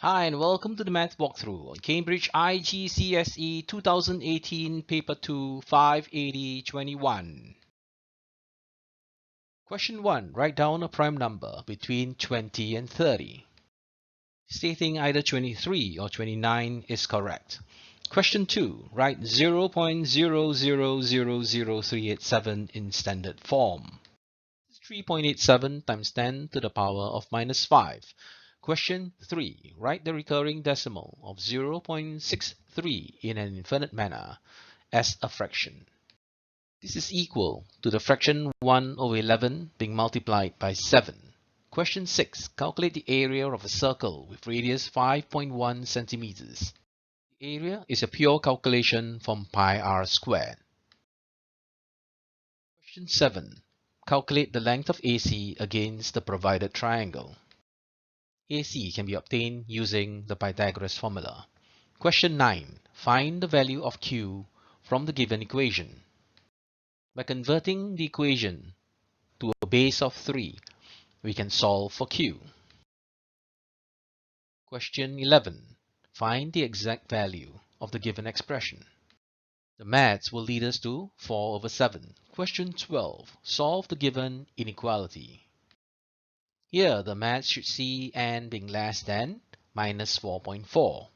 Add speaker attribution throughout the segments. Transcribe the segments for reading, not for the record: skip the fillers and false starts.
Speaker 1: Hi and welcome to the Math Walkthrough on Cambridge IGCSE 2018 Paper 2 58021. Question 1. Write down a prime number between 20 and 30. Stating either 23 or 29 is correct. Question 2. Write 0.0000387 in standard form. 3.87 times 10 to the power of minus 5. Question 3. Write the recurring decimal of 0.63 in an infinite manner as a fraction. This is equal to the fraction 1 over 11 being multiplied by 7. Question 6. Calculate the area of a circle with radius 5.1 centimeters. The area is a pure calculation from pi r squared. Question 7. Calculate the length of AC against the provided triangle. AC can be obtained using the Pythagoras formula. Question 9. Find the value of Q from the given equation. By converting the equation to a base of 3, we can solve for Q. Question 11. Find the exact value of the given expression. The maths will lead us to 4 over 7. Question 12. Solve the given inequality. Here, the maths should see n being less than minus 4.4.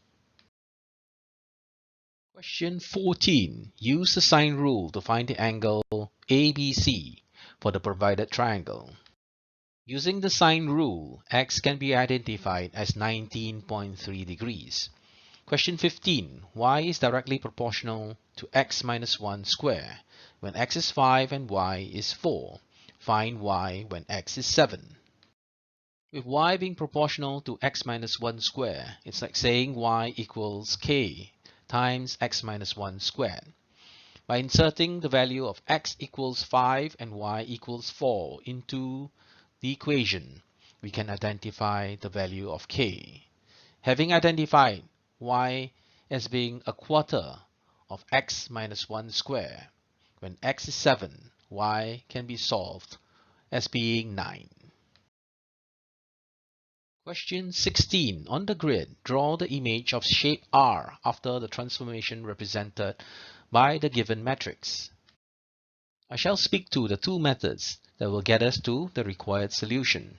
Speaker 1: Question 14. Use the sine rule to find the angle ABC for the provided triangle. Using the sine rule, x can be identified as 19.3 degrees. Question 15. Y is directly proportional to x minus 1 square when x is 5 and y is 4. Find y when x is 7. With y being proportional to x minus 1 square, it's like saying y equals k times x minus 1 squared. By inserting the value of x equals 5 and y equals 4 into the equation, we can identify the value of k. Having identified y as being a quarter of x minus 1 square, when x is 7, y can be solved as being 9. Question 16. On the grid, draw the image of shape R after the transformation represented by the given matrix. I shall speak to the two methods that will get us to the required solution.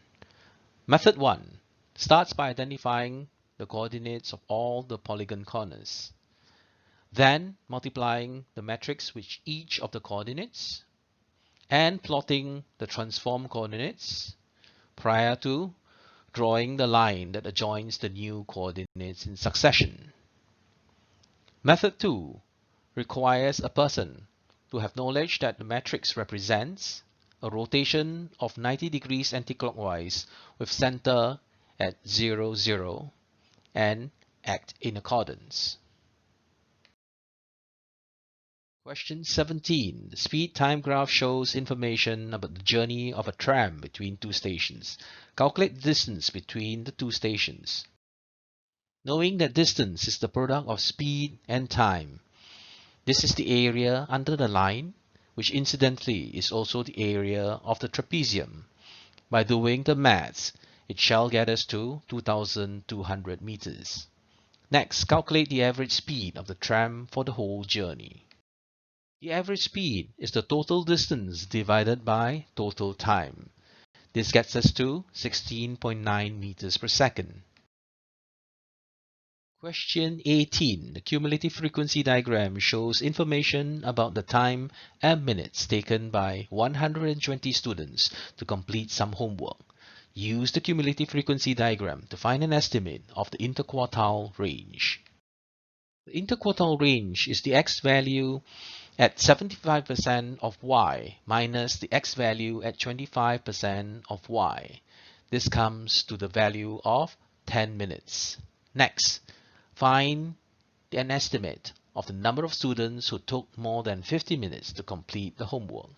Speaker 1: Method 1 starts by identifying the coordinates of all the polygon corners, then multiplying the matrix with each of the coordinates and plotting the transform coordinates prior to drawing the line that adjoins the new coordinates in succession. Method 2 requires a person to have knowledge that the matrix represents a rotation of 90 degrees anticlockwise with center at 0, 0 and act in accordance. Question 17. The speed time graph shows information about the journey of a tram between two stations. Calculate the distance between the two stations. Knowing that distance is the product of speed and time, this is the area under the line, which incidentally is also the area of the trapezium. By doing the maths, it shall get us to 2,200 meters. Next, calculate the average speed of the tram for the whole journey. The average speed is the total distance divided by total time. This gets us to 16.9 meters per second. Question 18. The cumulative frequency diagram shows information about the time and minutes taken by 120 students to complete some homework. Use the cumulative frequency diagram to find an estimate of the interquartile range. The interquartile range is the x value at 75% of y minus the x value at 25% of y. This comes to the value of 10 minutes. Next, find an estimate of the number of students who took more than 50 minutes to complete the homework.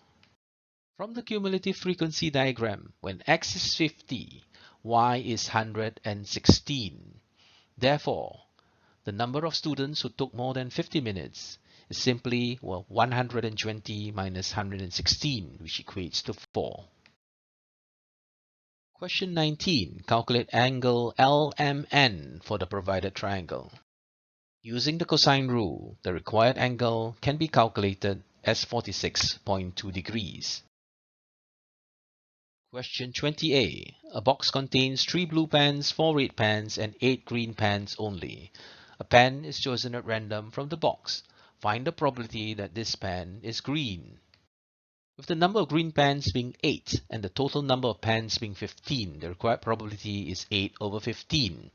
Speaker 1: From the cumulative frequency diagram, when x is 50, y is 116. Therefore, the number of students who took more than 50 minutes is simply 120 minus 116, which equates to 4. Question 19. Calculate angle LMN for the provided triangle. Using the cosine rule, the required angle can be calculated as 46.2 degrees. Question 20a. A box contains 3 blue pens, 4 red pens, and 8 green pens only. A pen is chosen at random from the box. Find the probability that this pen is green. With the number of green pens being 8 and the total number of pens being 15, the required probability is 8 over 15.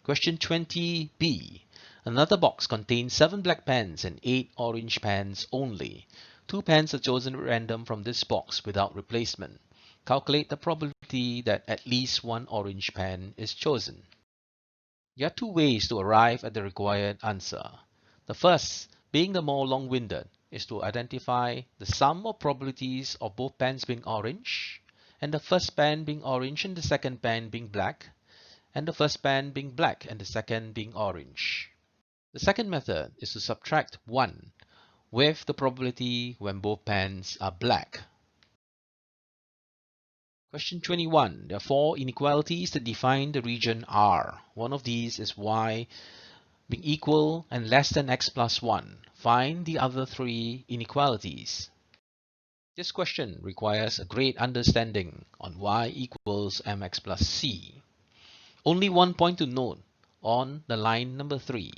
Speaker 1: Question 20b. Another box contains 7 black pens and 8 orange pens only. 2 pens are chosen at random from this box without replacement. Calculate the probability that at least one orange pen is chosen. There are 2 ways to arrive at the required answer. The first, being the more long-winded, is to identify the sum of probabilities of both pens being orange, and the first pen being orange and the second pen being black, and the first pen being black and the second being orange. The second method is to subtract 1 with the probability when both pens are black. Question 21. There are 4 inequalities that define the region R. One of these is y being equal and less than x plus 1. Find the other 3 inequalities. This question requires a great understanding on y equals mx plus c. Only one point to note on the line number 3.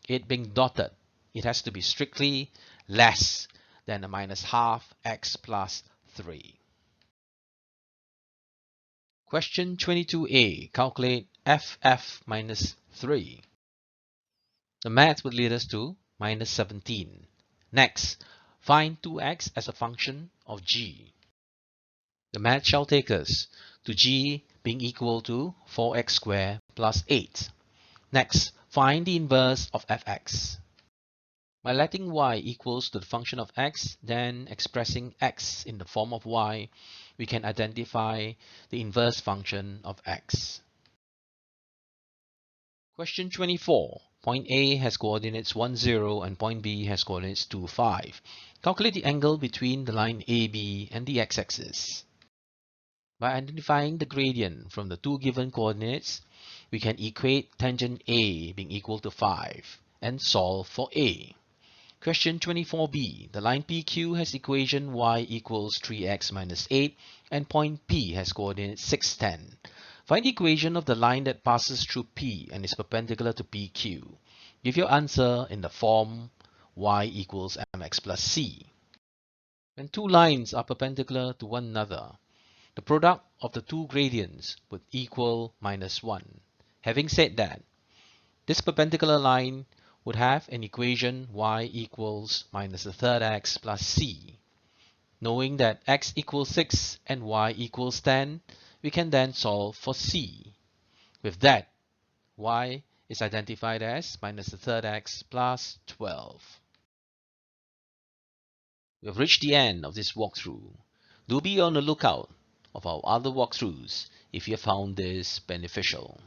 Speaker 1: It being dotted, it has to be strictly less than a minus half x plus 3. Question 22a. Calculate ff minus 3. The math would lead us to minus 17. Next, find 2x as a function of g. The math shall take us to g being equal to 4x squared plus 8. Next, find the inverse of fx. By letting y equals to the function of x, then expressing x in the form of y, we can identify the inverse function of x. Question 24. Point A has coordinates 1, 0 and point B has coordinates 2, 5. Calculate the angle between the line AB and the x-axis. By identifying the gradient from the 2 given coordinates, we can equate tangent A being equal to 5 and solve for A. Question 24b. The line PQ has equation y equals 3x minus 8 and point P has coordinates 6, 10. Find the equation of the line that passes through P and is perpendicular to PQ. Give your answer in the form y equals mx plus c. When 2 lines are perpendicular to one another, the product of the 2 gradients would equal minus 1. Having said that, this perpendicular line would have an equation y equals minus the third x plus c. Knowing that x equals 6 and y equals 10, we can then solve for c. With that, y is identified as minus the third x plus 12. We have reached the end of this walkthrough. Do be on the lookout of our other walkthroughs if you have found this beneficial.